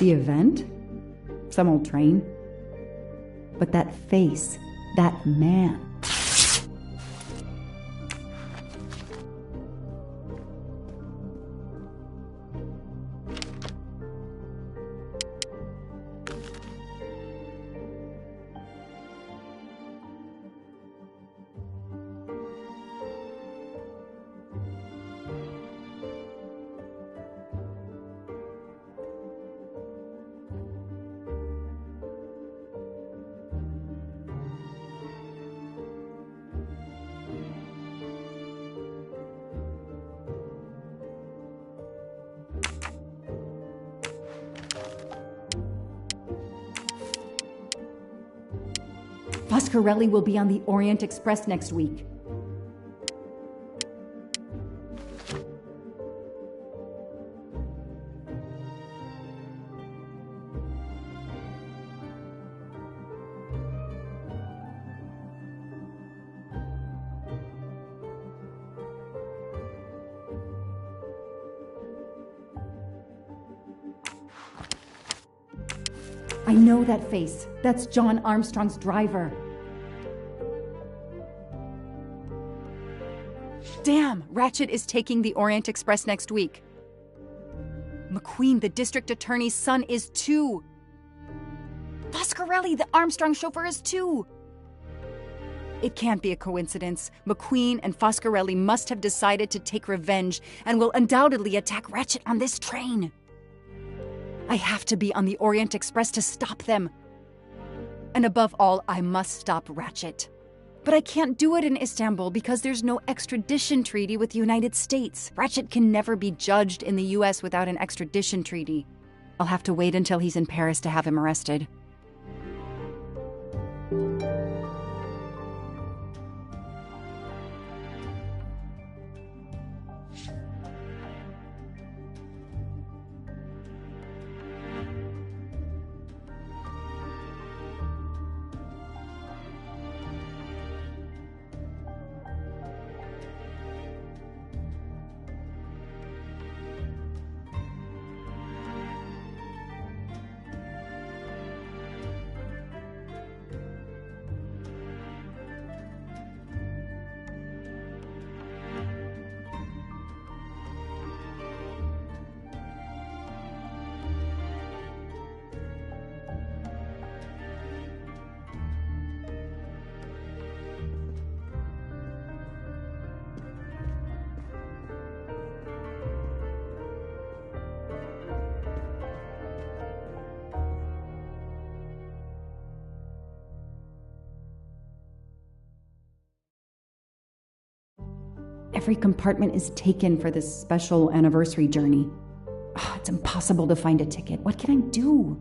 The event? Some old train. But that face, that man. Foscarelli will be on the Orient Express next week. I know that face. That's John Armstrong's driver. Damn! Ratchet is taking the Orient Express next week. McQueen, the district attorney's son, is too. Foscarelli, the Armstrong chauffeur, is too. It can't be a coincidence. McQueen and Foscarelli must have decided to take revenge and will undoubtedly attack Ratchet on this train. I have to be on the Orient Express to stop them. And above all, I must stop Ratchet. But I can't do it in Istanbul because there's no extradition treaty with the United States. Ratchet can never be judged in the US without an extradition treaty. I'll have to wait until he's in Paris to have him arrested. Every compartment is taken for this special anniversary journey. It's impossible to find a ticket. What can I do?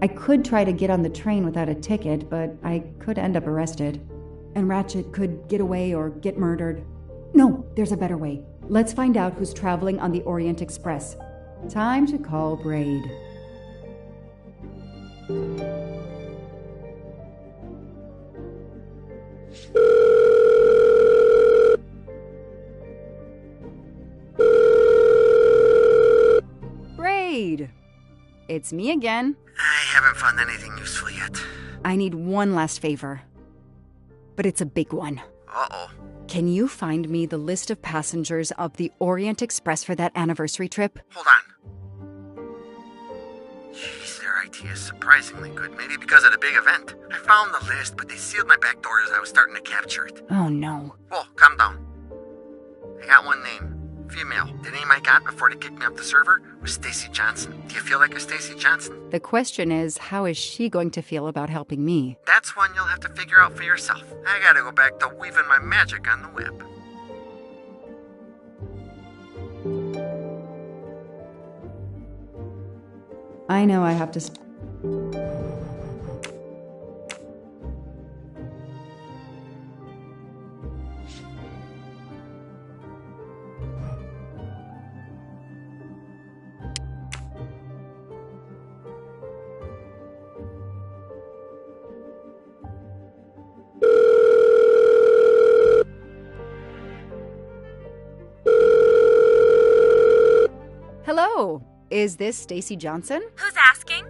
I could try to get on the train without a ticket, but I could end up arrested. And Ratchet could get away or get murdered. No, there's a better way. Let's find out who's traveling on the Orient Express. Time to call Braid. Braid! It's me again. I haven't found anything useful yet. I need one last favor. But it's a big one. Uh-oh. Can you find me the list of passengers of the Orient Express for that anniversary trip? Hold on. Jeez, their IT is surprisingly good. Maybe because of the big event. I found the list, but they sealed my back door as I was starting to capture it. Oh no. Whoa, calm down. I got one name. Female. The name I got before they kicked me off the server was Stacy Johnson. Do you feel like a Stacy Johnson? The question is, how is she going to feel about helping me? That's one you'll have to figure out for yourself. I gotta go back to weaving my magic on the web. I know I have to... Is this Stacy Johnson? Who's asking?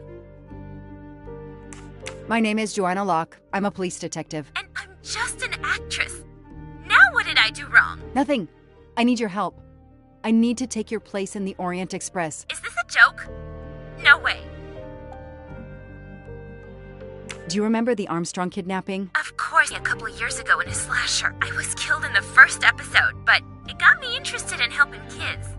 My name is Joanna Locke. I'm a police detective. And I'm just an actress. Now what did I do wrong? Nothing. I need your help. I need to take your place in the Orient Express. Is this a joke? No way. Do you remember the Armstrong kidnapping? Of course, a couple years ago in a slasher, I was killed in the first episode, but it got me interested in helping kids.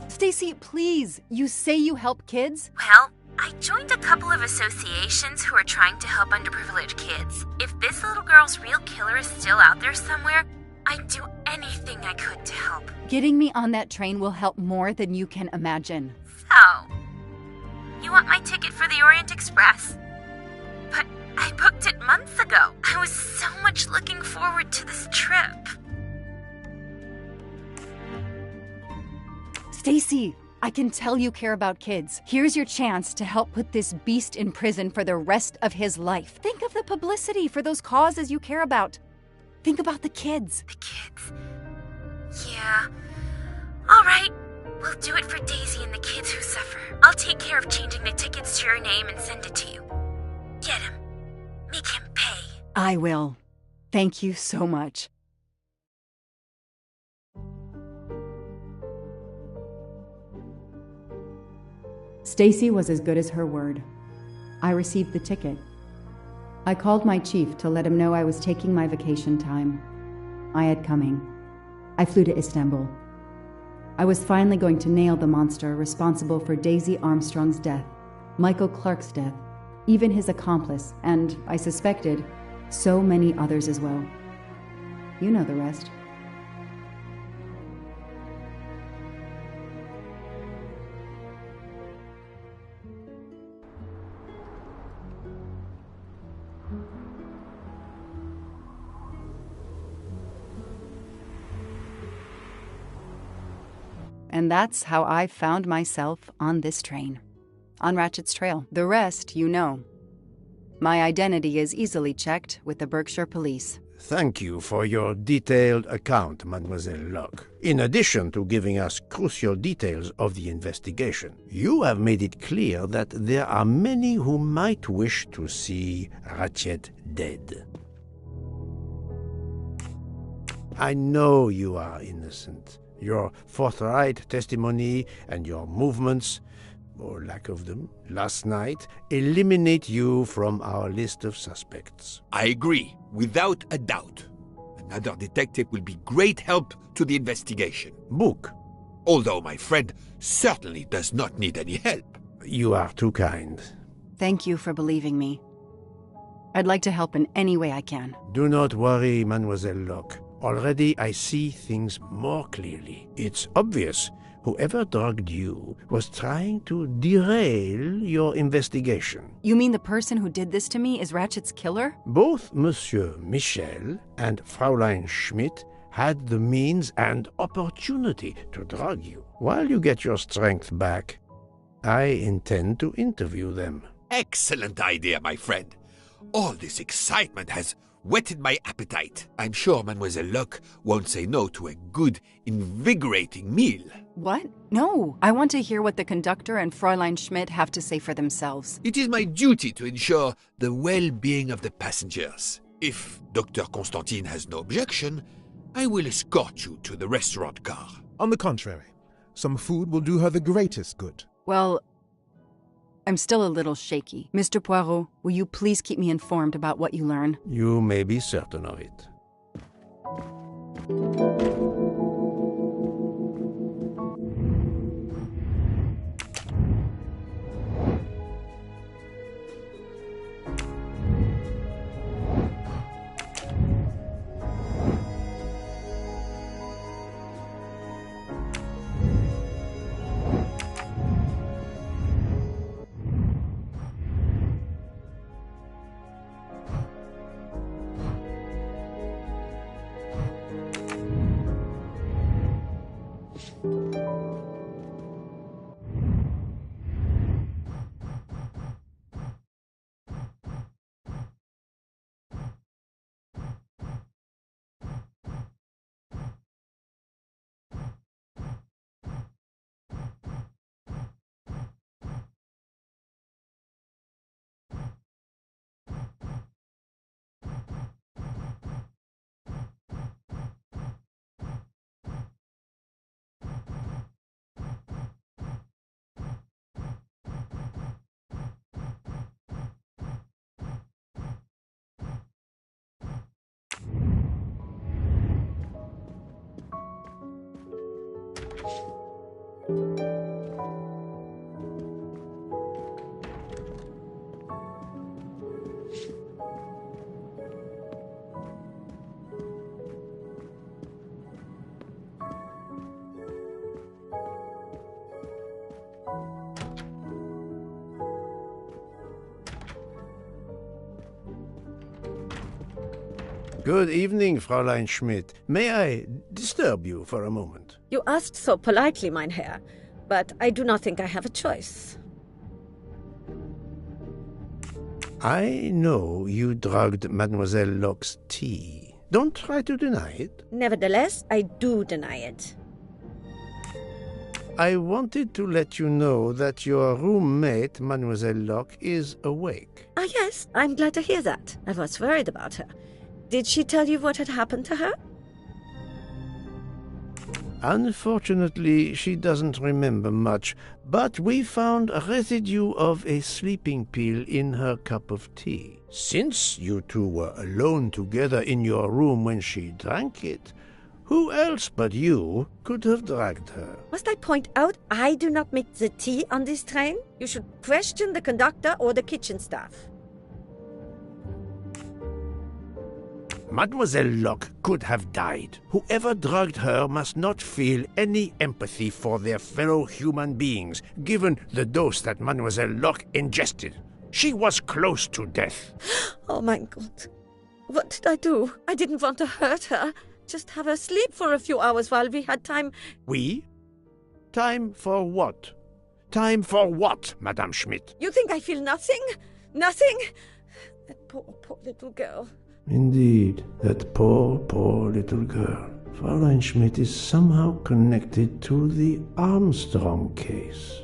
Stacy, please. You say you help kids? Well, I joined a couple of associations who are trying to help underprivileged kids. If this little girl's real killer is still out there somewhere, I'd do anything I could to help. Getting me on that train will help more than you can imagine. So, you want my ticket for the Orient Express? But I booked it months ago. I was so much looking forward to this trip. Stacy, I can tell you care about kids. Here's your chance to help put this beast in prison for the rest of his life. Think of the publicity for those causes you care about. Think about the kids. The kids? Yeah. All right. We'll do it for Daisy and the kids who suffer. I'll take care of changing the tickets to your name and send it to you. Get him. Make him pay. I will. Thank you so much. Stacy was as good as her word. I received the ticket. I called my chief to let him know I was taking my vacation time. I had coming. I flew to Istanbul. I was finally going to nail the monster responsible for Daisy Armstrong's death, Michael Clark's death, even his accomplice, and, I suspected, so many others as well. You know the rest. And that's how I found myself on this train. On Ratchet's trail. The rest, you know. My identity is easily checked with the Berkshire Police. Thank you for your detailed account, Mademoiselle Locke. In addition to giving us crucial details of the investigation, you have made it clear that there are many who might wish to see Ratchet dead. I know you are innocent. Your forthright testimony and your movements, or lack of them, last night eliminate you from our list of suspects. I agree, without a doubt. Another detective will be great help to the investigation. Book. Although my friend certainly does not need any help. You are too kind. Thank you for believing me. I'd like to help in any way I can. Do not worry, Mademoiselle Locke. Already I see things more clearly. It's obvious whoever drugged you was trying to derail your investigation. You mean the person who did this to me is Ratchet's killer? Both Monsieur Michel and Fraulein Schmidt had the means and opportunity to drug you. While you get your strength back, I intend to interview them. Excellent idea, my friend. All this excitement has whetted my appetite. I'm sure Mademoiselle Locke won't say no to a good, invigorating meal. What? No. I want to hear what the conductor and Fräulein Schmidt have to say for themselves. It is my duty to ensure the well-being of the passengers. If Dr. Constantine has no objection, I will escort you to the restaurant car. On the contrary, some food will do her the greatest good. Well, I'm still a little shaky. Mr. Poirot, will you please keep me informed about what you learn? You may be certain of it. Good evening, Fräulein Schmidt. May I disturb you for a moment? You asked so politely, mein Herr, but I do not think I have a choice. I know you drugged Mademoiselle Locke's tea. Don't try to deny it. Nevertheless, I do deny it. I wanted to let you know that your roommate, Mademoiselle Locke, is awake. Ah, yes, I'm glad to hear that. I was worried about her. Did she tell you what had happened to her? Unfortunately, she doesn't remember much, but we found a residue of a sleeping pill in her cup of tea. Since you two were alone together in your room when she drank it, who else but you could have drugged her? Must I point out I do not make the tea on this train? You should question the conductor or the kitchen staff. Mademoiselle Locke could have died. Whoever drugged her must not feel any empathy for their fellow human beings, given the dose that Mademoiselle Locke ingested. She was close to death. Oh my God. What did I do? I didn't want to hurt her. Just have her sleep for a few hours while we had time. We? Time for what? Time for what, Madame Schmidt? You think I feel nothing? Nothing? That poor little girl. Indeed, that poor little girl. Fräulein Schmidt is somehow connected to the Armstrong case.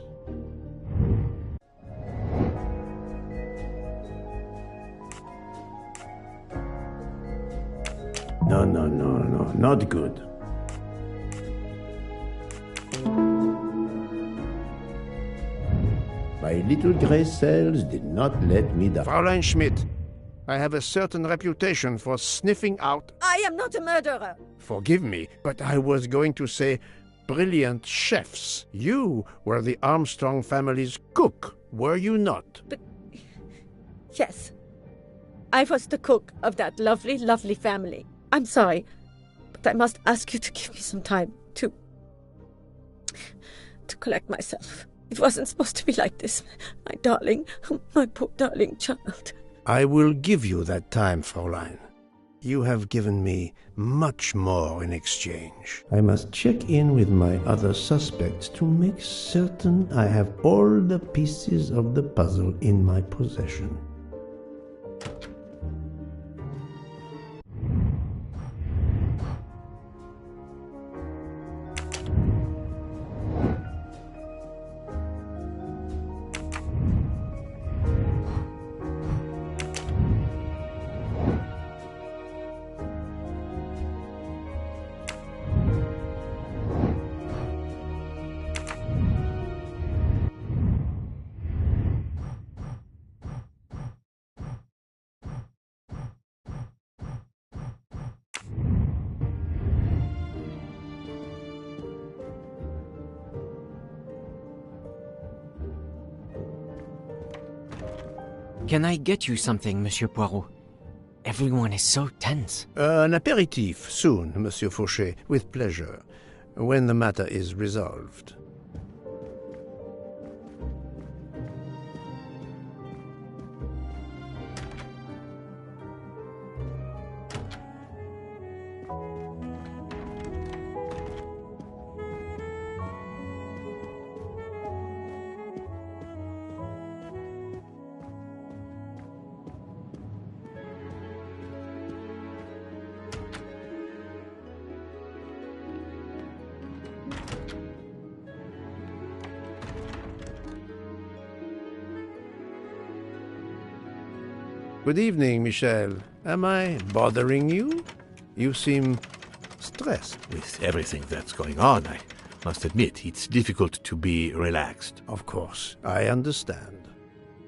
No, not good. My little gray cells did not let me down. Fräulein Schmidt, I have a certain reputation for sniffing out... I am not a murderer. Forgive me, but I was going to say brilliant chefs. You were the Armstrong family's cook, were you not? But... yes. I was the cook of that lovely, lovely family. I'm sorry, but I must ask you to give me some time to collect myself. It wasn't supposed to be like this. My darling, my poor darling child. I will give you that time, Fräulein. You have given me much more in exchange. I must check in with my other suspects to make certain I have all the pieces of the puzzle in my possession. Can I get you something, Monsieur Poirot? Everyone is so tense. An aperitif soon, Monsieur Fauchet, with pleasure, when the matter is resolved. Good evening, Michel. Am I bothering you? You seem stressed. With everything that's going on, I must admit it's difficult to be relaxed. Of course, I understand.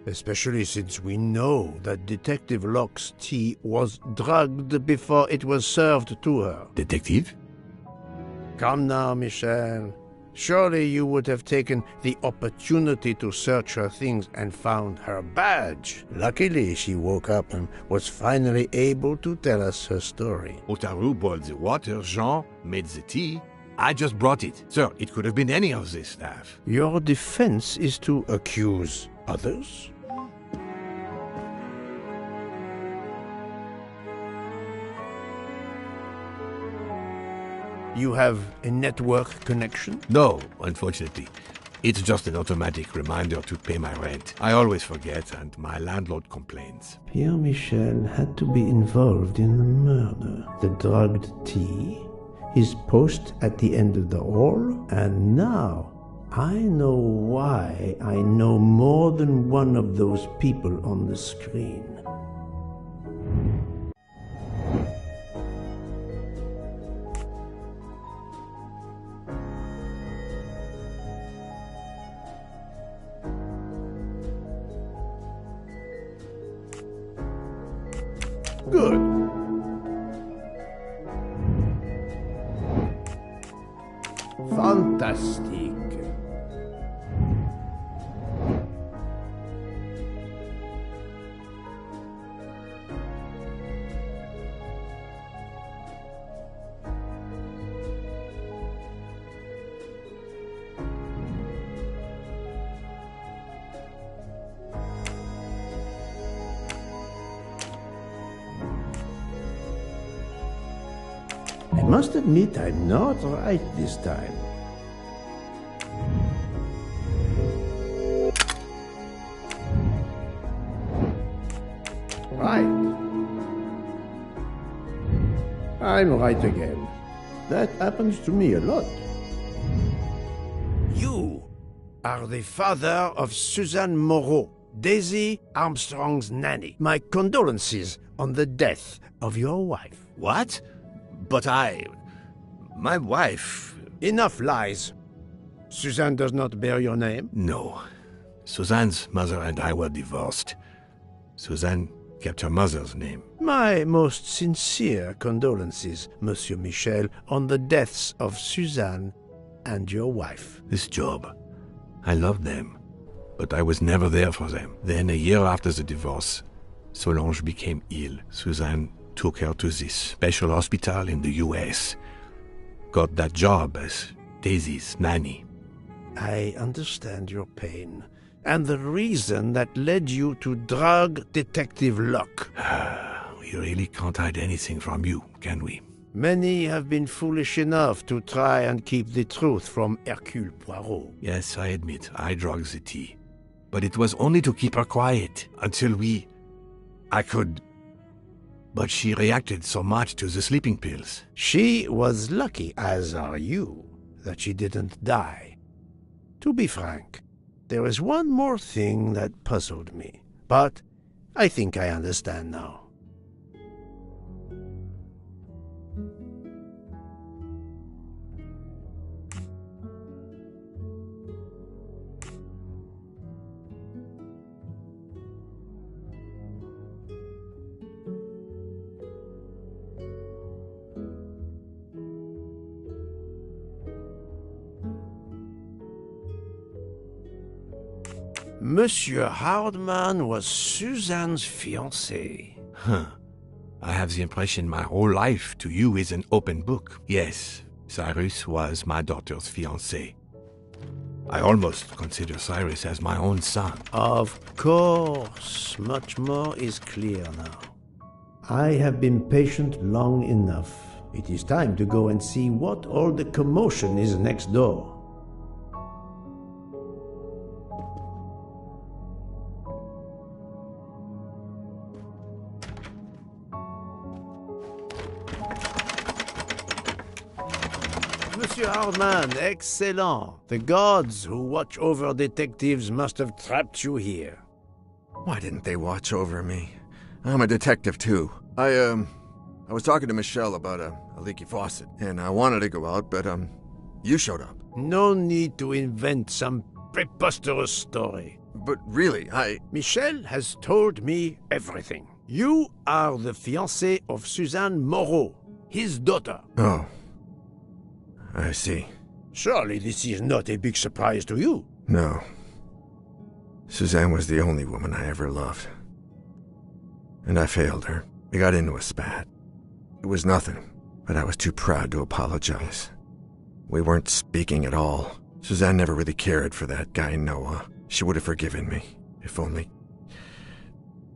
Especially since we know that Detective Locke's tea was drugged before it was served to her. Detective? Come now, Michel. Surely you would have taken the opportunity to search her things and found her badge. Luckily, she woke up and was finally able to tell us her story. Otaru boiled the water, Jean made the tea. I just brought it. Sir, it could have been any of the staff. Your defense is to accuse others? You have a network connection? No, unfortunately. It's just an automatic reminder to pay my rent. I always forget, and my landlord complains. Pierre Michel had to be involved in the murder. The drugged tea, his post at the end of the hall, and now I know why I know more than one of those people on the screen. Good. Fantastic. I must admit I'm not right this time. Right. I'm right again. That happens to me a lot. You are the father of Suzanne Moreau, Daisy Armstrong's nanny. My condolences on the death of your wife. What? But my wife... Enough lies. Suzanne does not bear your name? No. Suzanne's mother and I were divorced. Suzanne kept her mother's name. My most sincere condolences, Monsieur Michel, on the deaths of Suzanne and your wife. This job, I loved them, but I was never there for them. Then, a year after the divorce, Solange became ill. Suzanne took her to this special hospital in the US. Got that job as Daisy's nanny. I understand your pain, and the reason that led you to drug Detective Locke. We really can't hide anything from you, can we? Many have been foolish enough to try and keep the truth from Hercule Poirot. Yes, I admit, I drugged the tea. But it was only to keep her quiet, until I could... But she reacted so much to the sleeping pills. She was lucky, as are you, that she didn't die. To be frank, there is one more thing that puzzled me, but I think I understand now. Monsieur Hardman was Suzanne's fiancé. Huh. I have the impression my whole life to you is an open book. Yes, Cyrus was my daughter's fiancé. I almost consider Cyrus as my own son. Of course, much more is clear now. I have been patient long enough. It is time to go and see what all the commotion is next door. Monsieur Hardman, excellent. The gods who watch over detectives must have trapped you here. Why didn't they watch over me? I'm a detective, too. I was talking to Michelle about a leaky faucet, and I wanted to go out, but, you showed up. No need to invent some preposterous story. But really, Michel has told me everything. You are the fiancé of Suzanne Moreau, his daughter. Oh. I see. Surely this is not a big surprise to you. No. Suzanne was the only woman I ever loved. And I failed her. We got into a spat. It was nothing, but I was too proud to apologize. We weren't speaking at all. Suzanne never really cared for that guy Noah. She would have forgiven me. If only.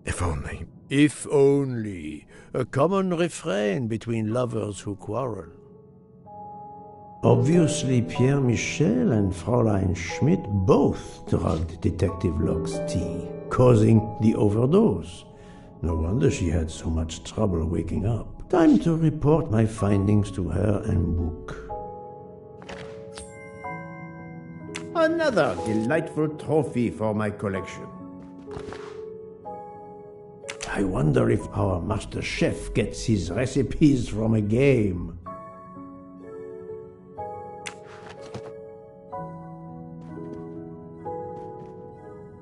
If only. If only. A common refrain between lovers who quarrel. Obviously, Pierre Michel and Fräulein Schmidt both drugged Detective Locke's tea, causing the overdose. No wonder she had so much trouble waking up. Time to report my findings to her and book. Another delightful trophy for my collection. I wonder if our master chef gets his recipes from a game.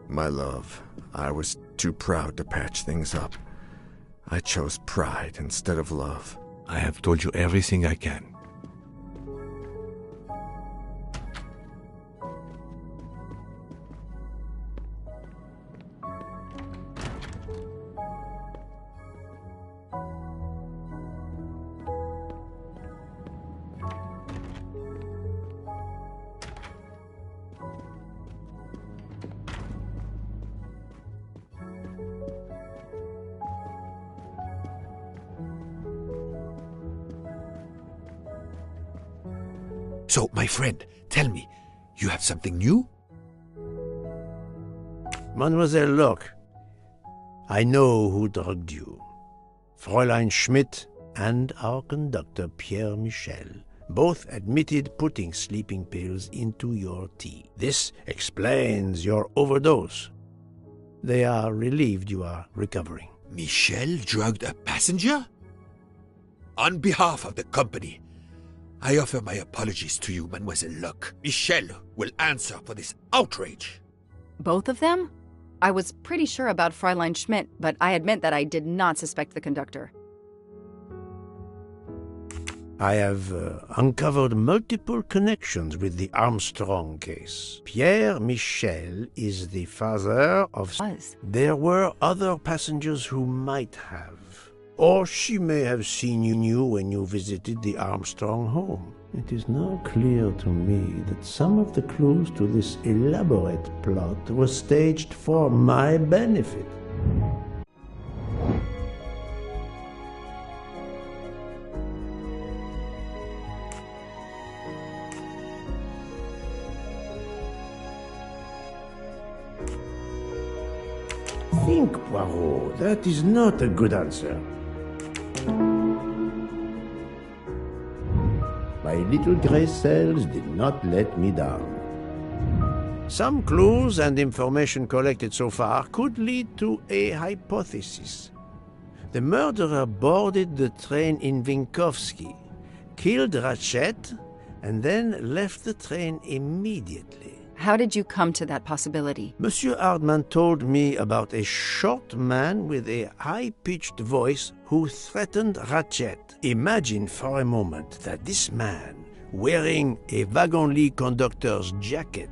My love, I was too proud to patch things up. I chose pride instead of love. I have told you everything I can. So, my friend, tell me, you have something new? Mademoiselle Locke, I know who drugged you. Fräulein Schmidt and our conductor Pierre Michel both admitted putting sleeping pills into your tea. This explains your overdose. They are relieved you are recovering. Michel drugged a passenger? On behalf of the company, I offer my apologies to you, Mademoiselle Locke. Michel will answer for this outrage. Both of them? I was pretty sure about Fräulein Schmidt, but I admit that I did not suspect the conductor. I have uncovered multiple connections with the Armstrong case. Pierre Michel is the father of... There were other passengers who might have. Or she may have seen you when you visited the Armstrong home. It is now clear to me that some of the clues to this elaborate plot were staged for my benefit. Think, Poirot, that is not a good answer. My little gray cells did not let me down. Some clues and information collected so far could lead to a hypothesis. The murderer boarded the train in Vinkovsky, killed Ratchet, and then left the train immediately. How did you come to that possibility? Monsieur Hardman told me about a short man with a high-pitched voice who threatened Ratchet. Imagine for a moment that this man, wearing a wagon-lit conductor's jacket,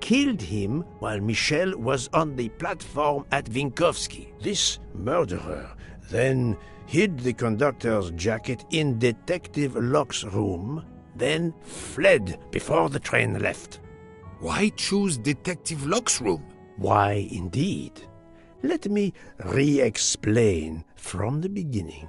killed him while Michel was on the platform at Vinkovsky. This murderer then hid the conductor's jacket in Detective Locke's room, then fled before the train left. Why choose Detective Locke's room? Why, indeed. Let me re-explain from the beginning.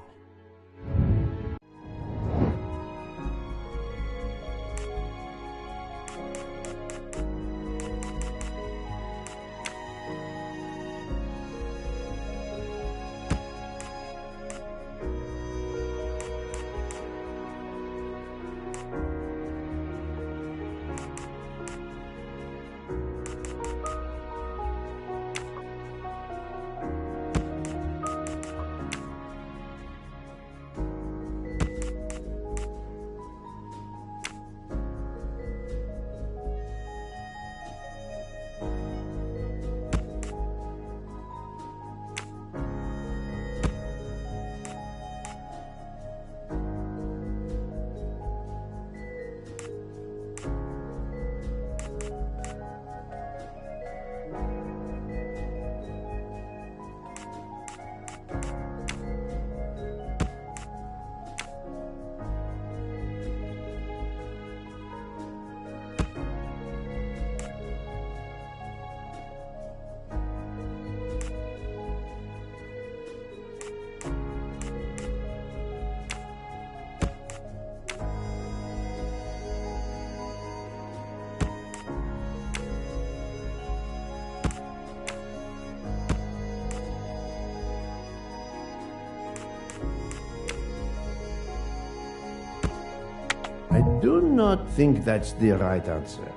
do not think that's the right answer.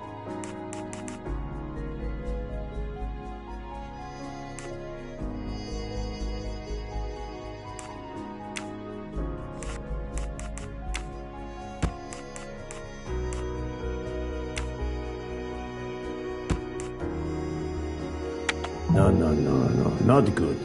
No, not good.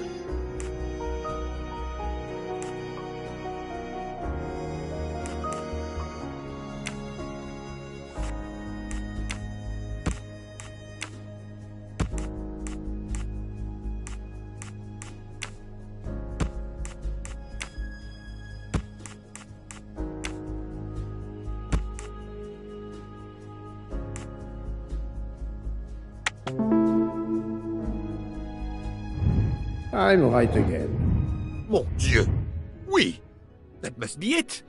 I'm right again. Mon Dieu! Oui! That must be it!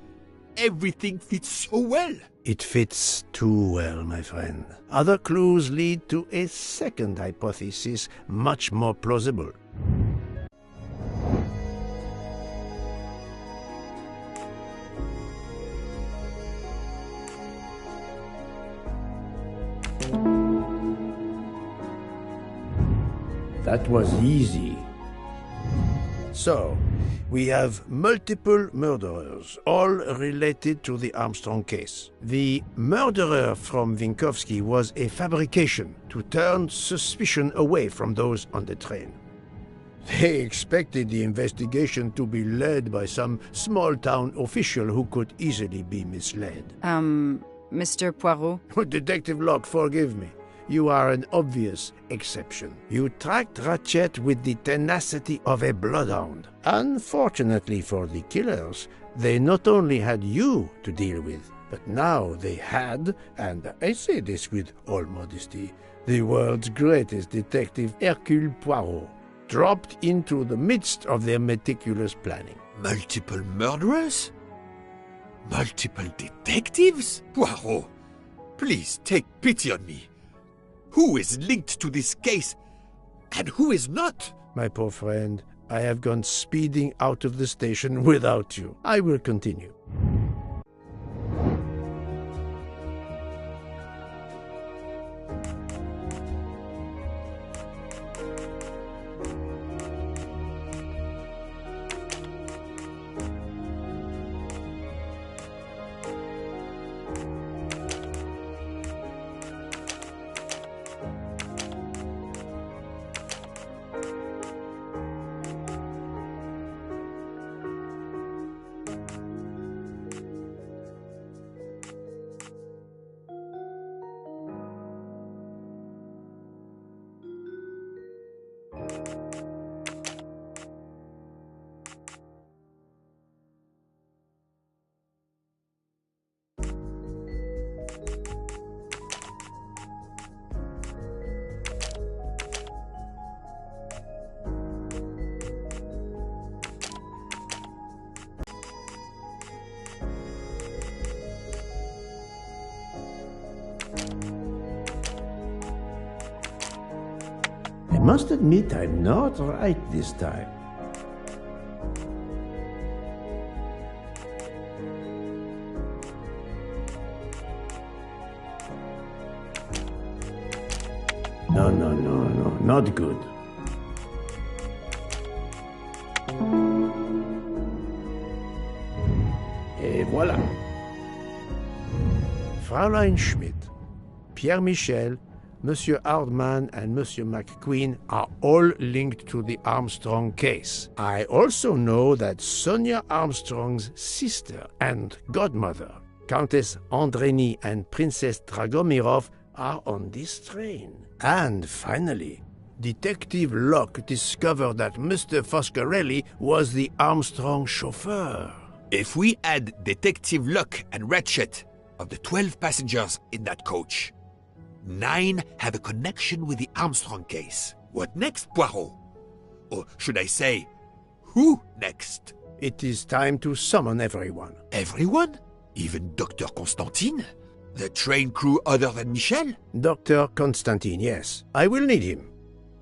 Everything fits so well! It fits too well, my friend. Other clues lead to a second hypothesis, much more plausible. That was easy. So, we have multiple murderers, all related to the Armstrong case. The murderer from Winkowski was a fabrication to turn suspicion away from those on the train. They expected the investigation to be led by some small-town official who could easily be misled. Mr. Poirot? Detective Locke, forgive me. You are an obvious exception. You tracked Ratchet with the tenacity of a bloodhound. Unfortunately for the killers, they not only had you to deal with, but now they had, and I say this with all modesty, the world's greatest detective, Hercule Poirot, dropped into the midst of their meticulous planning. Multiple murderers? Multiple detectives? Poirot, please take pity on me. Who is linked to this case, and who is not? My poor friend, I have gone speeding out of the station without you. I will continue. I must admit I'm not right this time. No, not good. Et voilà. Fräulein Schmidt, Pierre Michel, Monsieur Hardman and Monsieur McQueen are all linked to the Armstrong case. I also know that Sonia Armstrong's sister and godmother, Countess Andreni and Princess Dragomirov, are on this train. And finally, Detective Locke discovered that Mr. Foscarelli was the Armstrong chauffeur. If we add Detective Locke and Ratchet, of the 12 passengers in that coach, 9 have a connection with the Armstrong case. What next, Poirot? Or should I say, who next? It is time to summon everyone. Everyone? Even Dr. Constantine? The train crew other than Michel? Dr. Constantine, yes. I will need him.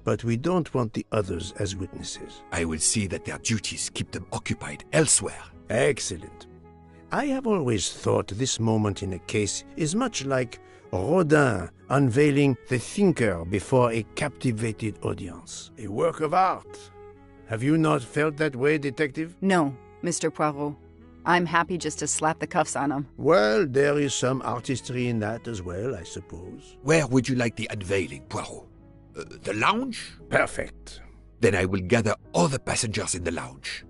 But we don't want the others as witnesses. I will see that their duties keep them occupied elsewhere. Excellent. I have always thought this moment in a case is much like Rodin unveiling the thinker before a captivated audience. A work of art. Have you not felt that way, Detective? No, Mr. Poirot. I'm happy just to slap the cuffs on him. Well, there is some artistry in that as well, I suppose. Where would you like the unveiling, Poirot? The lounge? Perfect. Then I will gather all the passengers in the lounge.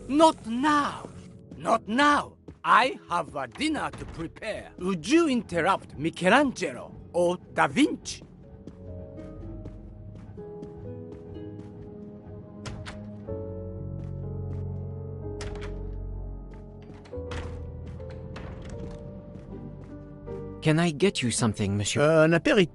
Not now! Not now! I have a dinner to prepare. Would you interrupt Michelangelo or Da Vinci? Can I get you something, monsieur? An apéritif.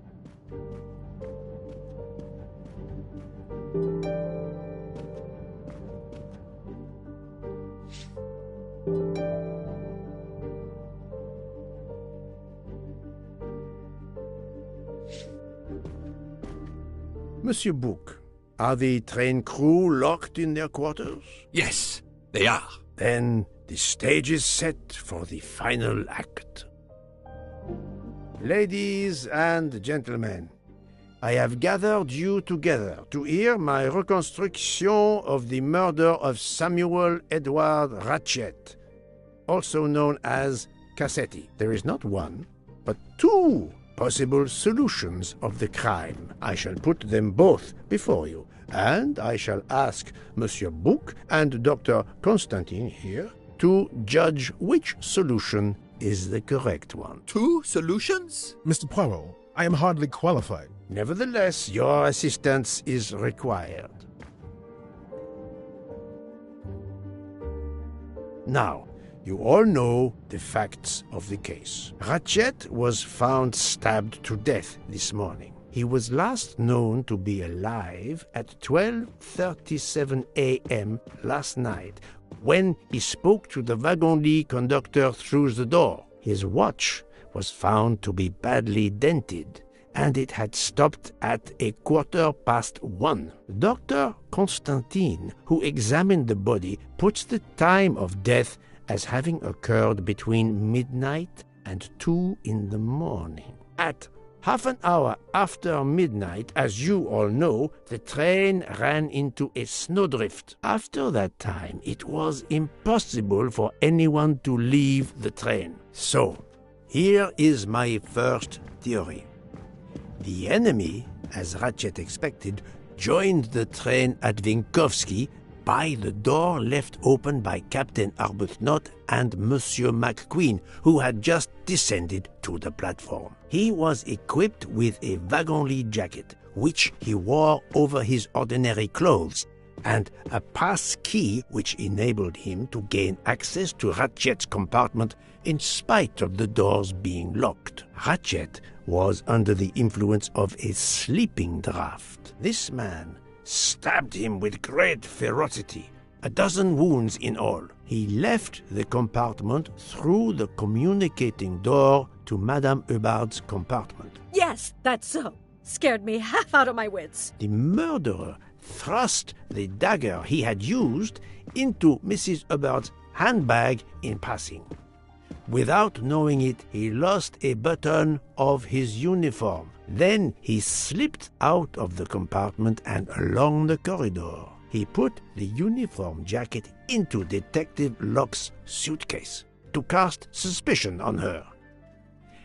Monsieur Bouc, are the train crew locked in their quarters? Yes, they are. Then the stage is set for the final act. Ladies and gentlemen, I have gathered you together to hear my reconstruction of the murder of Samuel Edward Ratchet, also known as Cassetti. There is not one, but two possible solutions of the crime. I shall put them both before you, and I shall ask Monsieur Bouc and Dr. Constantine here to judge which solution is the correct one. Two solutions? Mr. Poirot, I am hardly qualified. Nevertheless, your assistance is required. Now, you all know the facts of the case. Ratchet was found stabbed to death this morning. He was last known to be alive at 12:37 a.m. last night, when he spoke to the wagon-lit conductor through the door. His watch was found to be badly dented, and it had stopped at 1:15. Dr. Constantine, who examined the body, puts the time of death as having occurred between midnight and 2 in the morning. At half an hour after midnight, as you all know, the train ran into a snowdrift. After that time, it was impossible for anyone to leave the train. So, here is my first theory. The enemy, as Ratchet expected, joined the train at Vinkovsky by the door left open by Captain Arbuthnot and Monsieur McQueen, who had just descended to the platform. He was equipped with a wagon-lit jacket, which he wore over his ordinary clothes, and a pass key which enabled him to gain access to Ratchet's compartment in spite of the doors being locked. Ratchet was under the influence of a sleeping draught. This man stabbed him with great ferocity, 12 wounds in all. He left the compartment through the communicating door to Madame Hubbard's compartment. Yes, that's so. Scared me half out of my wits. The murderer thrust the dagger he had used into Mrs. Hubbard's handbag in passing. Without knowing it, he lost a button of his uniform. Then he slipped out of the compartment and along the corridor. He put the uniform jacket into Detective Locke's suitcase to cast suspicion on her.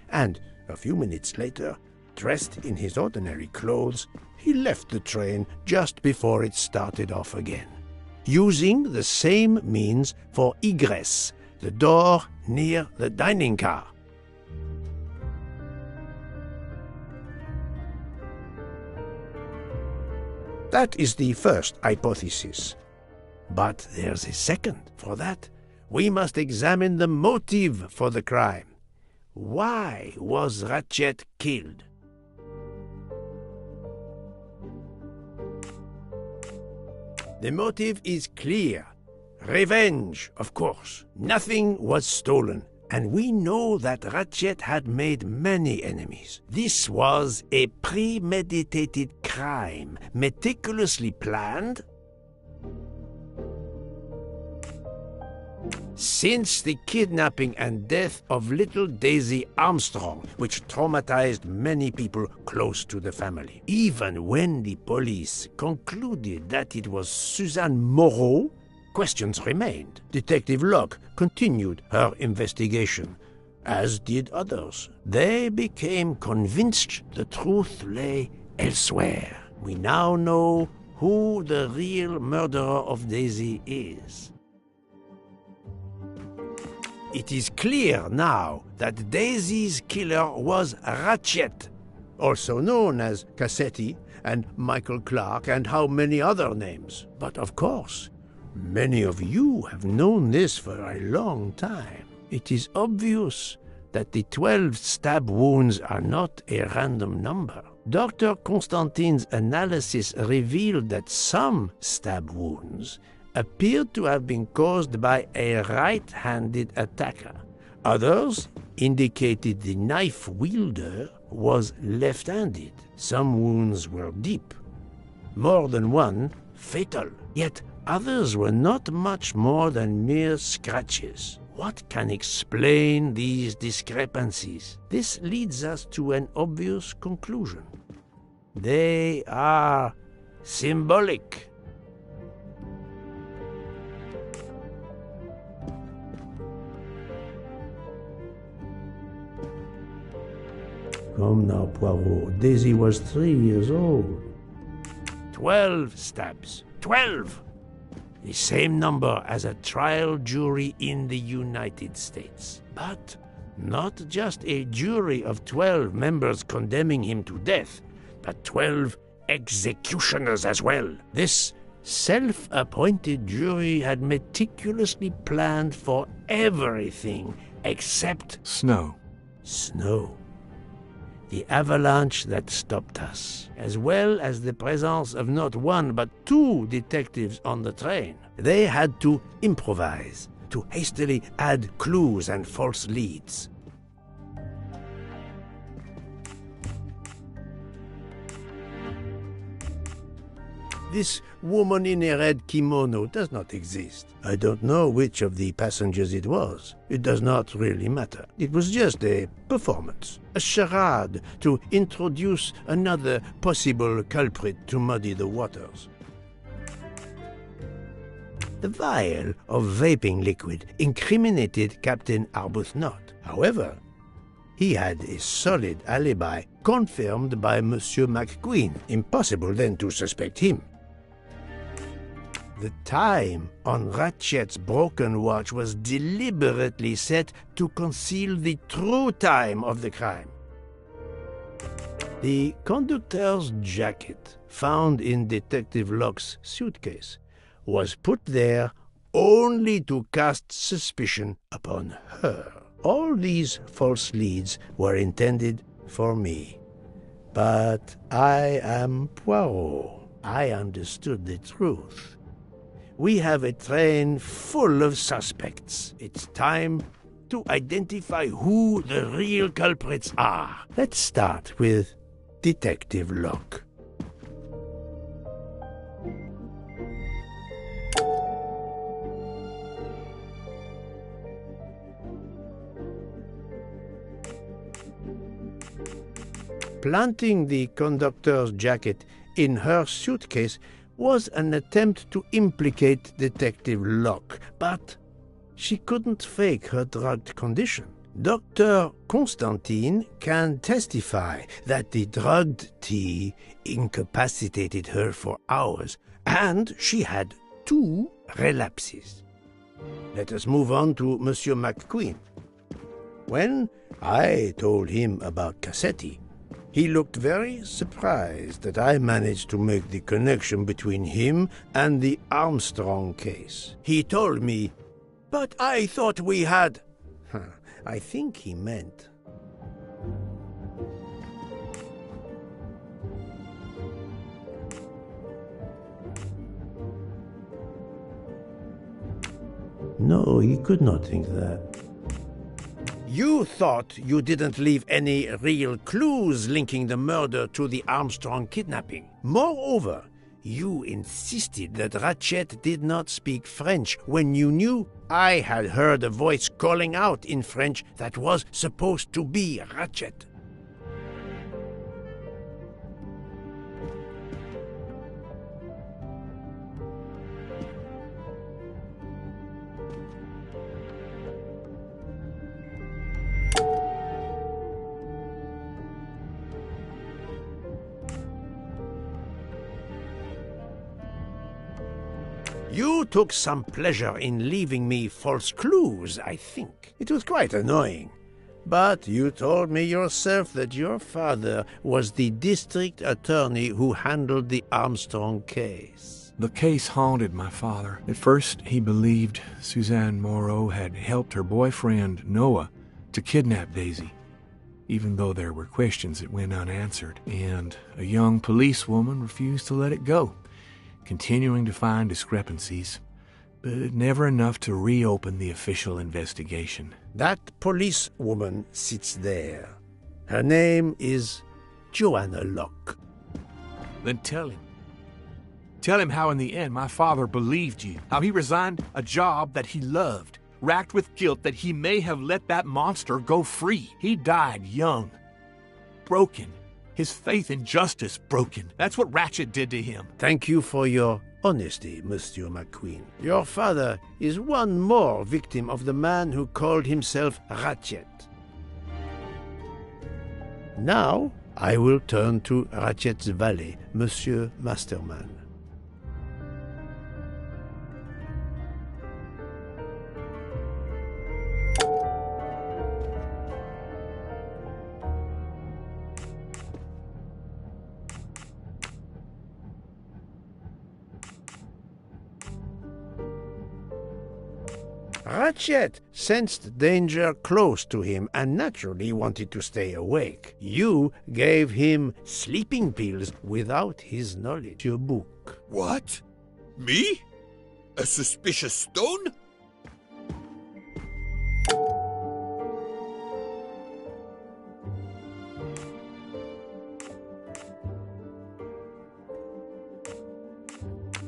And a few minutes later, dressed in his ordinary clothes, he left the train just before it started off again, using the same means for egress, the door near the dining car. That is the first hypothesis. But there's a second. For that, we must examine the motive for the crime. Why was Ratchet killed? The motive is clear. Revenge, of course. Nothing was stolen, and we know that Ratchet had made many enemies. This was a premeditated crime, meticulously planned. Since the kidnapping and death of little Daisy Armstrong, which traumatized many people close to the family. Even when the police concluded that it was Suzanne Moreau, questions remained. Detective Locke continued her investigation, as did others. They became convinced the truth lay elsewhere. We now know who the real murderer of Daisy is. It is clear now that Daisy's killer was Ratchet, also known as Cassetti and Michael Clark and how many other names. But of course, many of you have known this for a long time. It is obvious that the 12 stab wounds are not a random number. Dr. Constantine's analysis revealed that some stab wounds appeared to have been caused by a right-handed attacker. Others indicated the knife wielder was left-handed. Some wounds were deep, more than one fatal, yet others were not much more than mere scratches. What can explain these discrepancies? This leads us to an obvious conclusion. They are symbolic. Come now, Poirot. Daisy was 3 years old. 12 stabs. 12! The same number as a trial jury in the United States. But not just a jury of 12 members condemning him to death, but 12 executioners as well. This self-appointed jury had meticulously planned for everything except Snow. Snow. The avalanche that stopped us, as well as the presence of not one but 2 detectives on the train. They had to improvise, to hastily add clues and false leads. This woman in a red kimono does not exist. I don't know which of the passengers it was. It does not really matter. It was just a performance, a charade to introduce another possible culprit to muddy the waters. The vial of vaping liquid incriminated Captain Arbuthnot. However, he had a solid alibi confirmed by Monsieur McQueen. Impossible then to suspect him. The time on Ratchet's broken watch was deliberately set to conceal the true time of the crime. The conductor's jacket, found in Detective Locke's suitcase, was put there only to cast suspicion upon her. All these false leads were intended for me. But I am Poirot. I understood the truth. We have a train full of suspects. It's time to identify who the real culprits are. Let's start with Detective Locke. Planting the conductor's jacket in her suitcase was an attempt to implicate Detective Locke, but she couldn't fake her drugged condition. Dr. Constantine can testify that the drugged tea incapacitated her for hours, and she had 2 relapses. Let us move on to Monsieur McQueen. When I told him about Cassetti, he looked very surprised that I managed to make the connection between him and the Armstrong case. He told me, "But I thought we had..." I think he meant No, he could not think that. You thought you didn't leave any real clues linking the murder to the Armstrong kidnapping. Moreover, you insisted that Ratchet did not speak French when you knew I had heard a voice calling out in French that was supposed to be Ratchet. You took some pleasure in leaving me false clues, I think. It was quite annoying. But you told me yourself that your father was the district attorney who handled the Armstrong case. The case haunted my father. At first, he believed Suzanne Moreau had helped her boyfriend, Noah, to kidnap Daisy, even though there were questions that went unanswered, and a young policewoman refused to let it go, continuing to find discrepancies, but never enough to reopen the official investigation. That policewoman sits there. Her name is Joanna Locke. Then tell him. Tell him how in the end my father believed you, how he resigned a job that he loved, racked with guilt that he may have let that monster go free. He died young, broken, his faith in justice broken. That's what Ratchet did to him. Thank you for your honesty, Monsieur McQueen. Your father is one more victim of the man who called himself Ratchet. Now, I will turn to Ratchet's valet, Monsieur Masterman. Ratchet sensed danger close to him and naturally wanted to stay awake. You gave him sleeping pills without his knowledge. Your book. What? Me? A suspicious stone?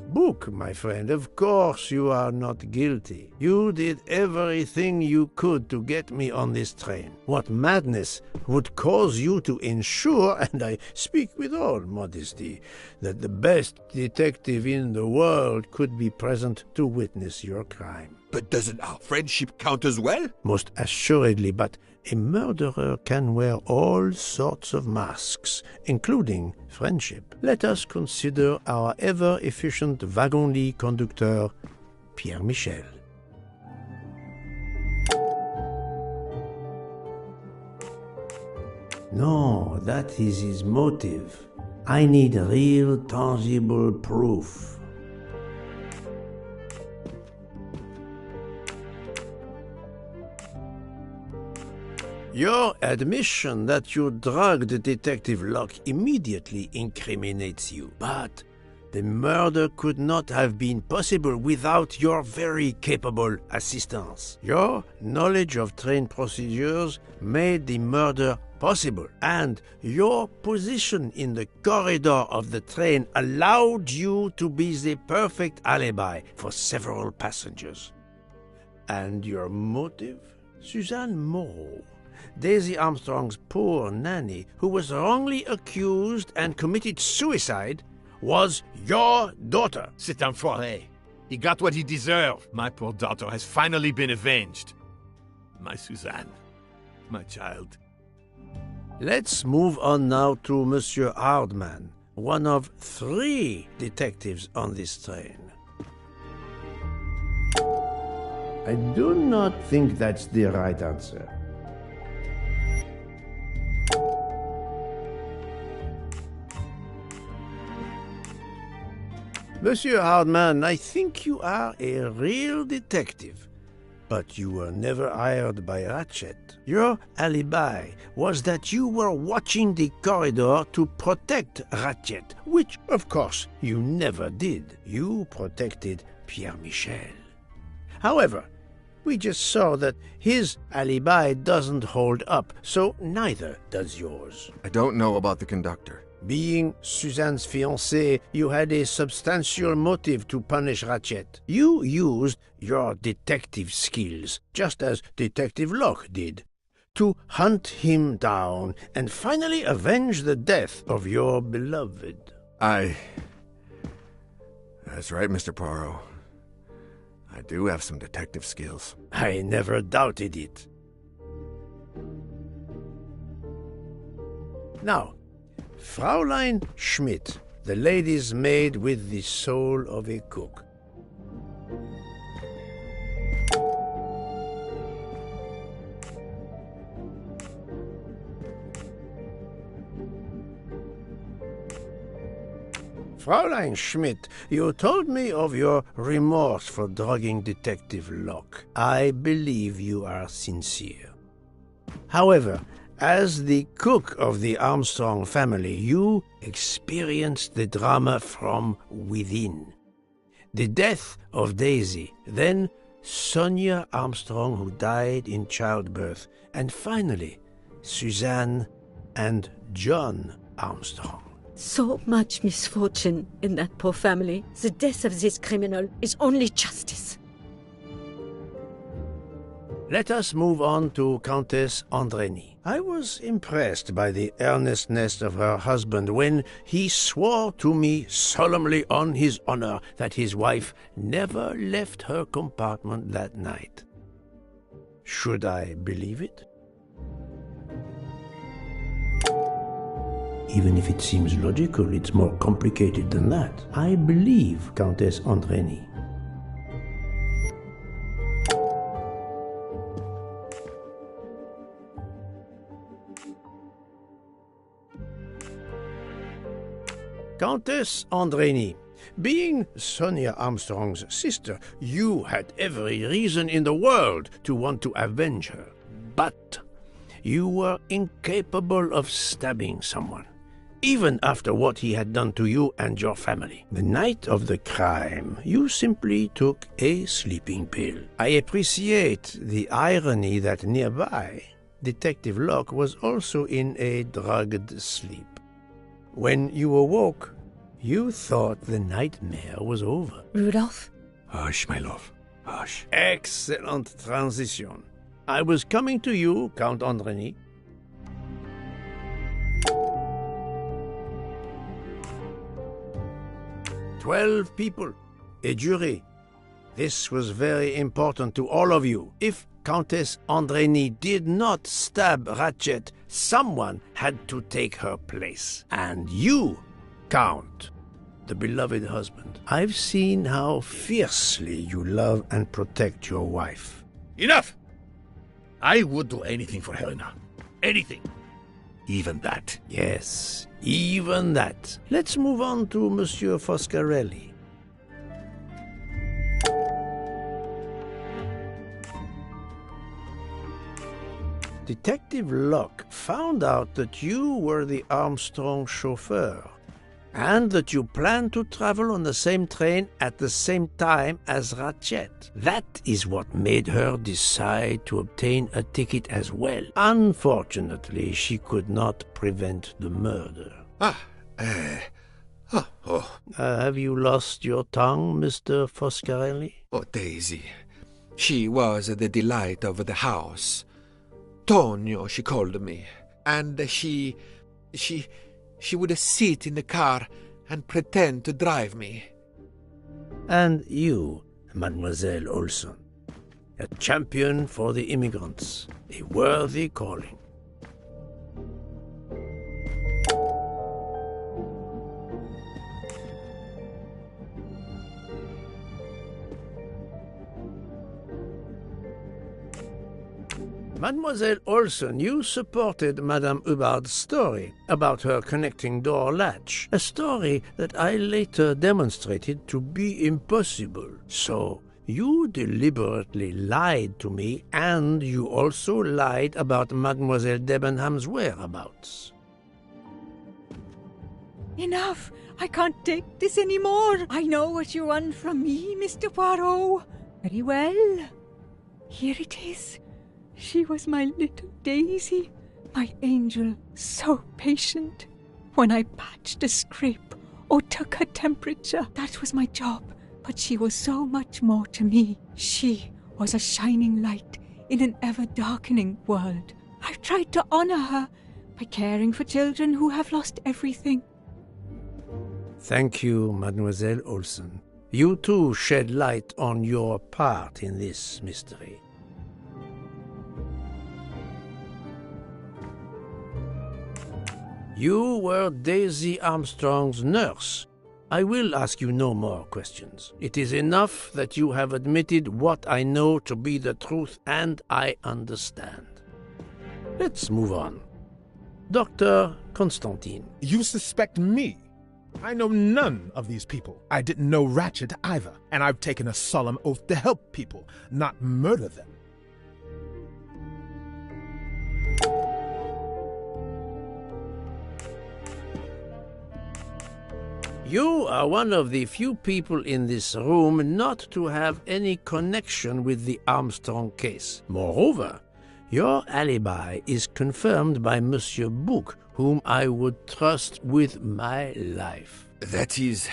Book, my friend, of course you are not guilty. You did everything you could to get me on this train. What madness would cause you to ensure, and I speak with all modesty, that the best detective in the world could be present to witness your crime? But doesn't our friendship count as well? Most assuredly, but a murderer can wear all sorts of masks, including friendship. Let us consider our ever-efficient wagon-lit conductor, Pierre Michel. No, that is his motive. I need real, tangible proof. Your admission that you drugged Detective Locke immediately incriminates you. But the murder could not have been possible without your very capable assistance. Your knowledge of train procedures made the murder possible, and your position in the corridor of the train allowed you to be the perfect alibi for several passengers. And your motive? Suzanne Moreau, Daisy Armstrong's poor nanny, who was wrongly accused and committed suicide, was your daughter. C'est un foiré. He got what he deserved. My poor daughter has finally been avenged. My Suzanne. My child. Let's move on now to Monsieur Hardman, one of 3 detectives on this train. I do not think that's the right answer. Monsieur Hardman, I think you are a real detective, but you were never hired by Ratchet. Your alibi was that you were watching the corridor to protect Ratchet, which, of course, you never did. You protected Pierre Michel. However, We just saw that his alibi doesn't hold up, so neither does yours. I don't know about the conductor. Being Suzanne's fiancé, you had a substantial motive to punish Ratchet. You used your detective skills, just as Detective Locke did, to hunt him down and finally avenge the death of your beloved. That's right, Mr. Poirot. I do have some detective skills. I never doubted it. Now, Fraulein Schmidt, the lady's maid with the soul of a cook. Fraulein Schmidt, you told me of your remorse for drugging Detective Locke. I believe you are sincere. However, as the cook of the Armstrong family, you experienced the drama from within. The death of Daisy, then Sonia Armstrong, who died in childbirth, and finally, Suzanne and John Armstrong. So much misfortune in that poor family. The death of this criminal is only justice. Let us move on to Countess Andreni. I was impressed by the earnestness of her husband when he swore to me solemnly on his honor that his wife never left her compartment that night. Should I believe it? Even if it seems logical, it's more complicated than that. I believe Countess Andreni. Countess Andreni, being Sonia Armstrong's sister, you had every reason in the world to want to avenge her. But you were incapable of stabbing someone, even after what he had done to you and your family. The night of the crime, you simply took a sleeping pill. I appreciate the irony that nearby, Detective Locke was also in a drugged sleep. When you awoke, you thought the nightmare was over. Rudolph? Hush, my love. Hush. Excellent transition. I was coming to you, Count Andreni. "12 people, a jury. This was very important to all of you. If Countess Andreni did not stab Ratchet, someone had to take her place. And you, Count, the beloved husband. I've seen how fiercely you love and protect your wife." Enough! I would do anything for Helena. Anything. Even that. Yes, even that. Let's move on to Monsieur Foscarelli. Detective Locke found out that you were the Armstrong chauffeur, and that you planned to travel on the same train at the same time as Ratchet. That is what made her decide to obtain a ticket as well. Unfortunately, she could not prevent the murder. Have you lost your tongue, Mr. Foscarelli? Oh, Daisy. She was the delight of the house. Tonio, she called me. And she would sit in the car and pretend to drive me. And you, Mademoiselle Olson, a champion for the immigrants, a worthy calling. Mademoiselle Olson, you supported Madame Hubbard's story about her connecting door latch, a story that I later demonstrated to be impossible. So, you deliberately lied to me, and you also lied about Mademoiselle Debenham's whereabouts. Enough! I can't take this anymore! I know what you want from me, Mr. Poirot. Very well. Here it is. She was my little Daisy, my angel, so patient. When I patched a scrape or took her temperature, that was my job. But she was so much more to me. She was a shining light in an ever-darkening world. I've tried to honor her by caring for children who have lost everything. Thank you, Mademoiselle Olsen. You too shed light on your part in this mystery. You were Daisy Armstrong's nurse. I will ask you no more questions. It is enough that you have admitted what I know to be the truth, and I understand. Let's move on. Dr. Constantine. You suspect me? I know none of these people. I didn't know Ratchet either, and I've taken a solemn oath to help people, not murder them. You are one of the few people in this room not to have any connection with the Armstrong case. Moreover, your alibi is confirmed by Monsieur Bouc, whom I would trust with my life. That is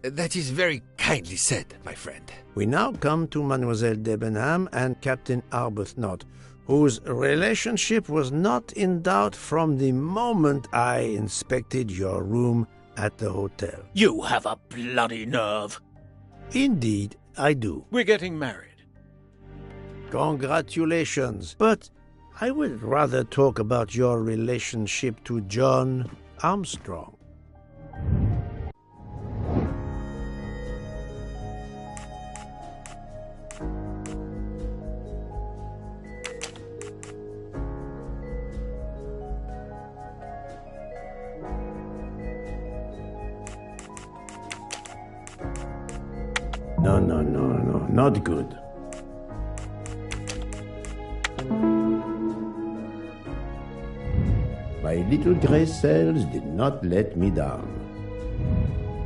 very kindly said, my friend. We now come to Mademoiselle Debenham and Captain Arbuthnot, whose relationship was not in doubt from the moment I inspected your room at the hotel. You have a bloody nerve. Indeed, I do. We're getting married. Congratulations. But I would rather talk about your relationship to John Armstrong. No, not good. My little gray cells did not let me down.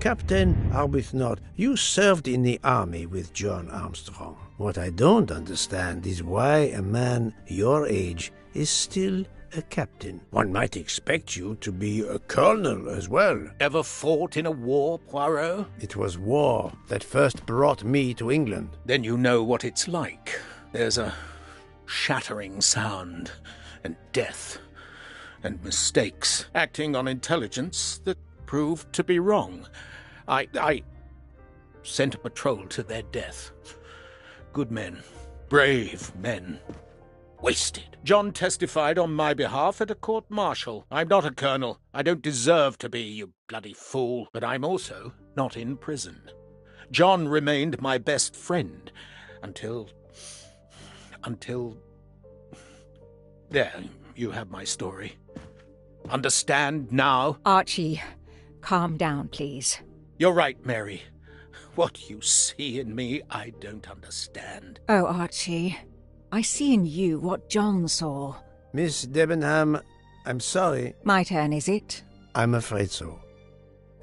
Captain Arbuthnot, you served in the army with John Armstrong. What I don't understand is why a man your age is still a captain. One might expect you to be a colonel as well. Ever fought in a war, Poirot? It was war that first brought me to England. Then you know what it's like. There's a shattering sound, and death, and mistakes, acting on intelligence that proved to be wrong. I sent a patrol to their death. Good men, brave men, wasted. John testified on my behalf at a court-martial. I'm not a colonel. I don't deserve to be, you bloody fool. But I'm also not in prison. John remained my best friend until... There, you have my story. Understand now? Archie, calm down, please. You're right, Mary. What you see in me, I don't understand. Oh, Archie, I see in you what John saw. Miss Debenham, I'm sorry. My turn, is it? I'm afraid so.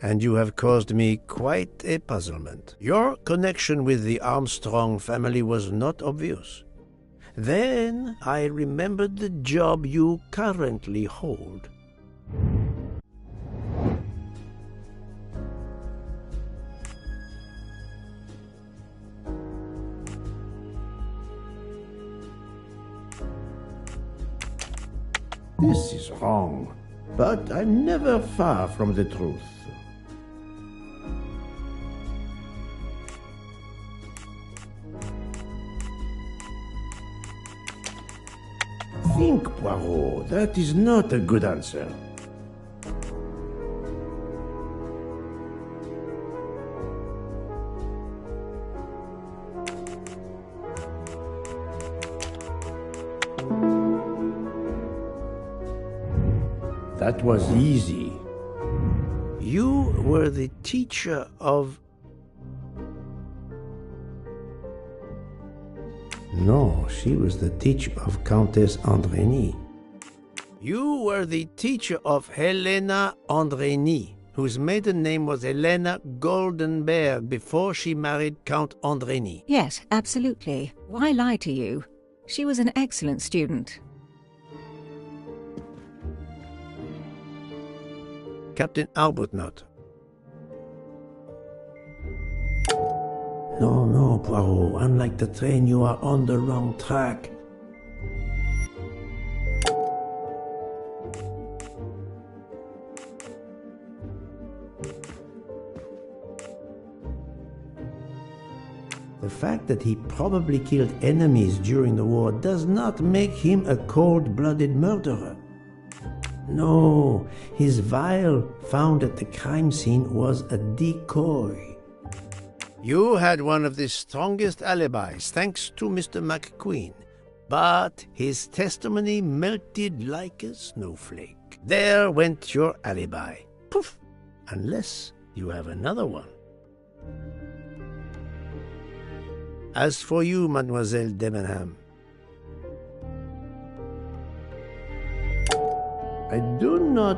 And you have caused me quite a puzzlement. Your connection with the Armstrong family was not obvious. Then I remembered the job you currently hold. This is wrong, but I'm never far from the truth. Think, Poirot, that is not a good answer. That was easy. You were the teacher of... No, she was the teacher of Countess Andrény. You were the teacher of Helena Andrény. whose maiden name was Helena Goldenberg before she married Count Andreni. Yes, absolutely. Why lie to you? She was an excellent student. Captain Arbuthnot. No, Poirot. Unlike the train, you are on the wrong track. The fact that he probably killed enemies during the war does not make him a cold-blooded murderer. No, his vial found at the crime scene was a decoy. You had one of the strongest alibis, thanks to Mr. McQueen, but his testimony melted like a snowflake. There went your alibi. Poof! Unless you have another one. As for you, Mademoiselle Debenham, I do not...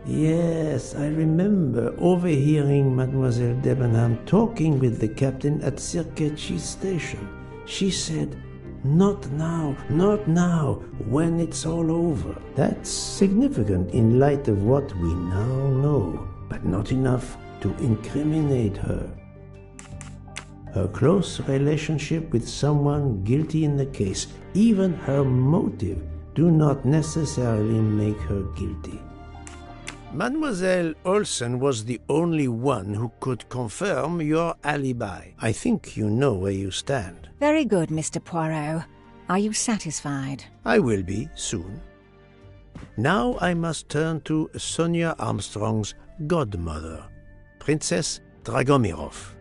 Yes, I remember overhearing Mademoiselle Debenham talking with the captain at Circacci station. She said, "Not now, not now, when it's all over." That's significant in light of what we now know, but not enough to incriminate her. Her close relationship with someone guilty in the case, even her motive, do not necessarily make her guilty. Mademoiselle Olsen was the only one who could confirm your alibi. I think you know where you stand. Very good, Mr. Poirot. Are you satisfied? I will be soon. Now I must turn to Sonia Armstrong's godmother, Princess Dragomirov.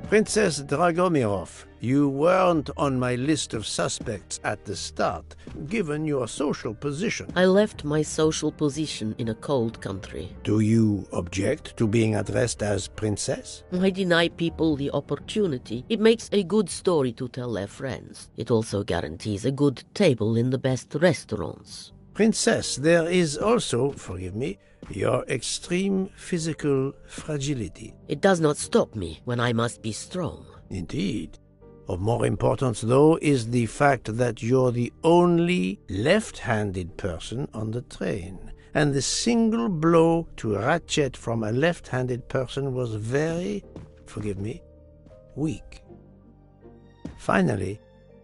Princess Dragomirov, you weren't on my list of suspects at the start, given your social position. I left my social position in a cold country. Do you object to being addressed as Princess? I deny people the opportunity. It makes a good story to tell their friends. It also guarantees a good table in the best restaurants. Princess, there is also, forgive me, your extreme physical fragility. It does not stop me when I must be strong. Indeed. Of more importance, though, is the fact that you're the only left-handed person on the train. And the single blow to Ratchet from a left-handed person was very, forgive me, weak. Finally,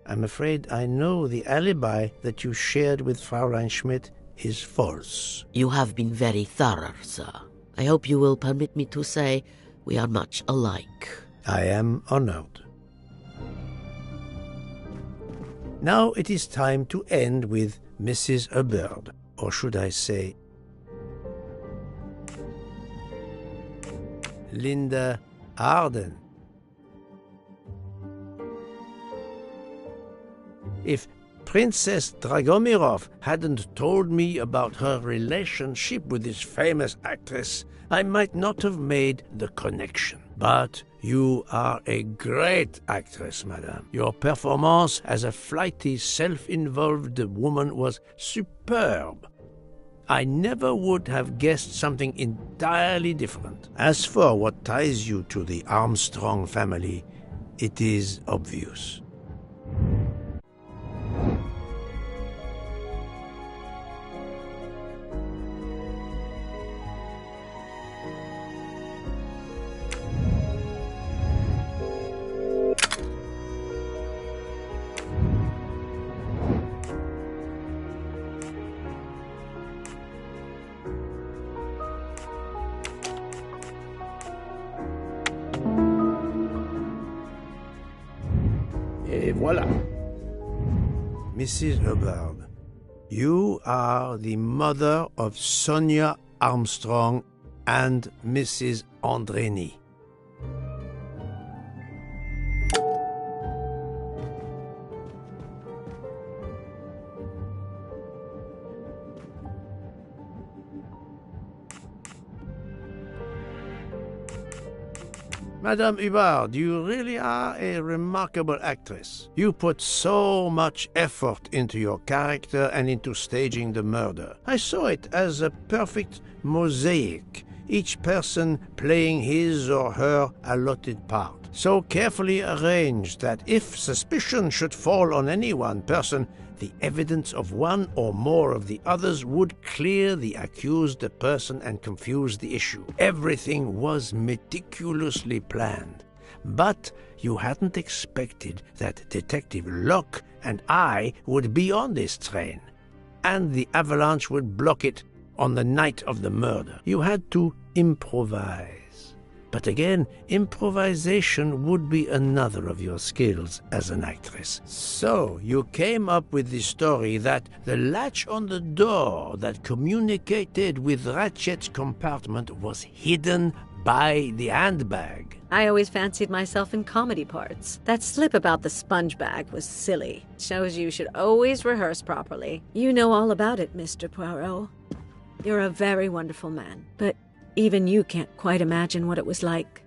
I'm afraid I know the alibi that you shared with Fraulein Schmidt is false. You have been very thorough, sir. I hope you will permit me to say we are much alike. I am honored. Now it is time to end with Mrs. Hubbard, or should I say, Linda Arden. If Princess Dragomirov hadn't told me about her relationship with this famous actress, I might not have made the connection. But you are a great actress, madame. Your performance as a flighty, self-involved woman was superb. I never would have guessed something entirely different. As for what ties you to the Armstrong family, it is obvious. Et voilà. Mrs. Hubbard, you are the mother of Sonia Armstrong and Mrs. Andreni. Madame Hubbard, you really are a remarkable actress. You put so much effort into your character and into staging the murder. I saw it as a perfect mosaic, each person playing his or her allotted part, so carefully arranged that if suspicion should fall on any one person, the evidence of one or more of the others would clear the accused person and confuse the issue. Everything was meticulously planned. But you hadn't expected that Detective Locke and I would be on this train, and the avalanche would block it on the night of the murder. You had to improvise. But again, improvisation would be another of your skills as an actress. So you came up with the story that the latch on the door that communicated with Ratchet's compartment was hidden by the handbag. I always fancied myself in comedy parts. That slip about the sponge bag was silly. Shows you should always rehearse properly. You know all about it, Mr. Poirot. You're a very wonderful man, but even you can't quite imagine what it was like.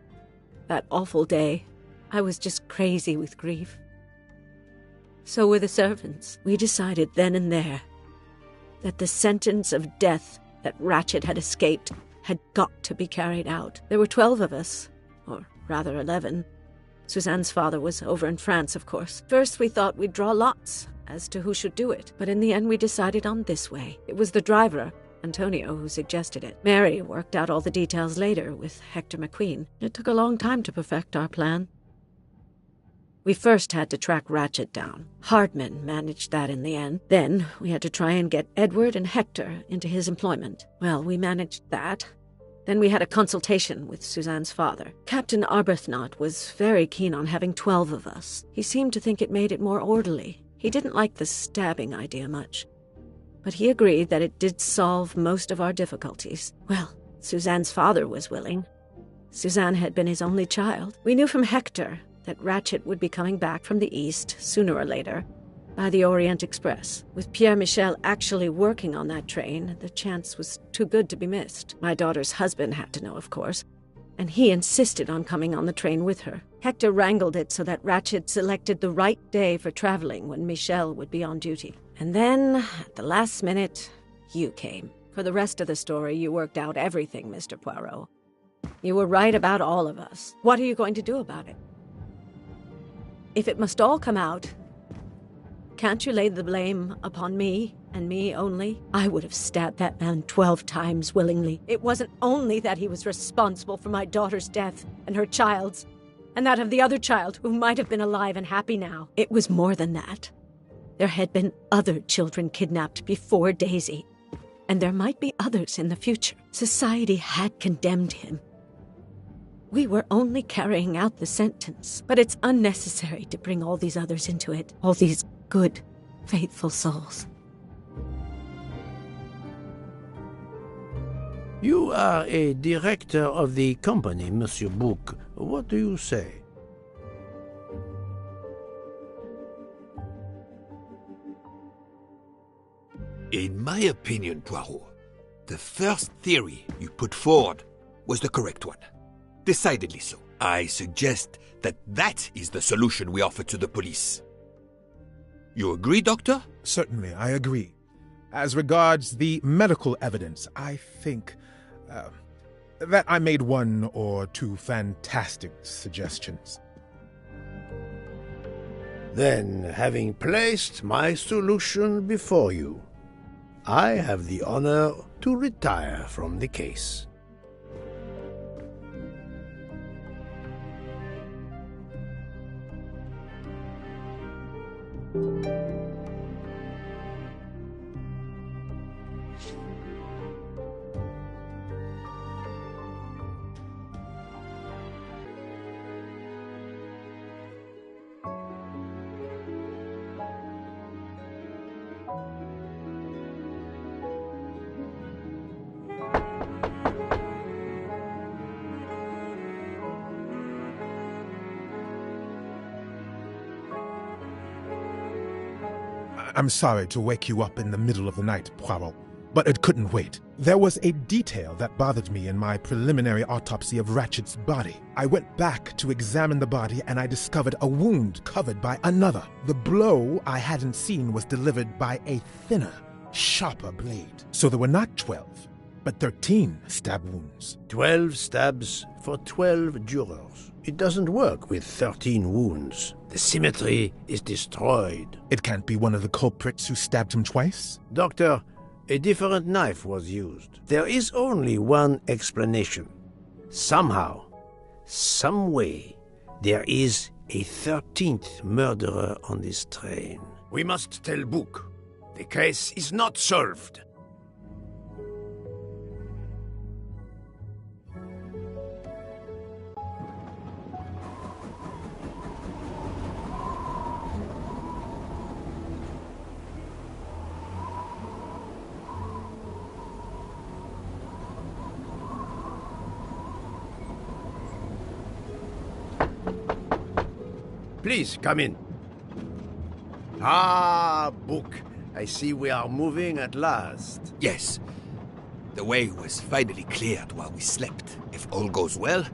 That awful day. I was just crazy with grief. So were the servants. We decided then and there that the sentence of death that Ratchet had escaped had got to be carried out. There were 12 of us, or rather 11. Suzanne's father was over in France, of course. First we thought we'd draw lots as to who should do it, but in the end we decided on this way. It was the driver, Antonio, who suggested it. Mary worked out all the details later with Hector McQueen. It took a long time to perfect our plan. We first had to track Ratchet down. Hardman managed that in the end. Then we had to try and get Edward and Hector into his employment. Well, we managed that. Then we had a consultation with Suzanne's father. Captain Arbuthnot was very keen on having 12 of us. He seemed to think it made it more orderly. He didn't like the stabbing idea much, but he agreed that it did solve most of our difficulties. Well, Suzanne's father was willing. Suzanne had been his only child. We knew from Hector that Ratchet would be coming back from the east, sooner or later, by the Orient Express. With Pierre Michel actually working on that train, the chance was too good to be missed. My daughter's husband had to know, of course, and he insisted on coming on the train with her. Hector wrangled it so that Ratchet selected the right day for traveling when Michel would be on duty. And then, at the last minute, you came. For the rest of the story, you worked out everything, Mr. Poirot. You were right about all of us. What are you going to do about it? If it must all come out, can't you lay the blame upon me, and me only? I would have stabbed that man 12 times willingly. It wasn't only that he was responsible for my daughter's death, and her child's, and that of the other child who might have been alive and happy now. It was more than that. There had been other children kidnapped before Daisy, and there might be others in the future. Society had condemned him. We were only carrying out the sentence, but it's unnecessary to bring all these others into it, all these good, faithful souls. You are a director of the company, Monsieur Bouc. What do you say? In my opinion, Poirot, the first theory you put forward was the correct one. Decidedly so. I suggest that is the solution we offer to the police. You agree, Doctor? Certainly, I agree. As regards the medical evidence, I think that I made one or two fantastic suggestions. Then, having placed my solution before you, I have the honor to retire from the case. I'm sorry to wake you up in the middle of the night, Poirot, but it couldn't wait. There was a detail that bothered me in my preliminary autopsy of Ratchet's body. I went back to examine the body and I discovered a wound covered by another. The blow I hadn't seen was delivered by a thinner, sharper blade. So there were not 12, but 13 stab wounds. 12 stabs for 12 jurors. It doesn't work with 13 wounds. The symmetry is destroyed. It can't be one of the culprits who stabbed him twice? Doctor, a different knife was used. There is only one explanation. Somehow, some way, there is a 13th murderer on this train. We must tell Book. The case is not solved. Please, come in. Ah, Book. I see we are moving at last. Yes. The way was finally cleared while we slept. If all goes well,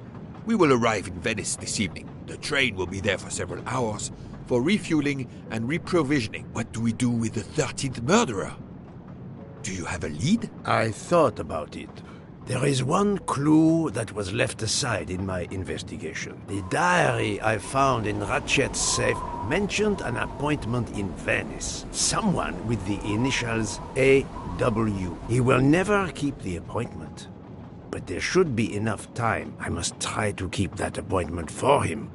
we will arrive in Venice this evening. The train will be there for several hours for refueling and reprovisioning. What do we do with the 13th murderer? Do you have a lead? I thought about it. There is one clue that was left aside in my investigation. The diary I found in Ratchet's safe mentioned an appointment in Venice. Someone with the initials A.W. He will never keep the appointment. But there should be enough time. I must try to keep that appointment for him.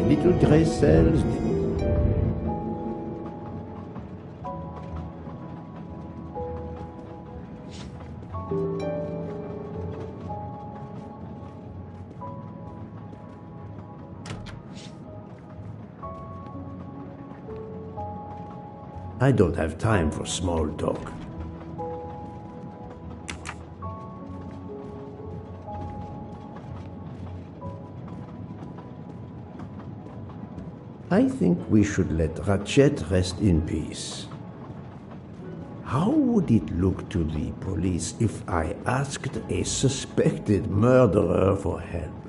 Little gray cells. I don't have time for small talk. I think we should let Ratchet rest in peace. How would it look to the police if I asked a suspected murderer for help?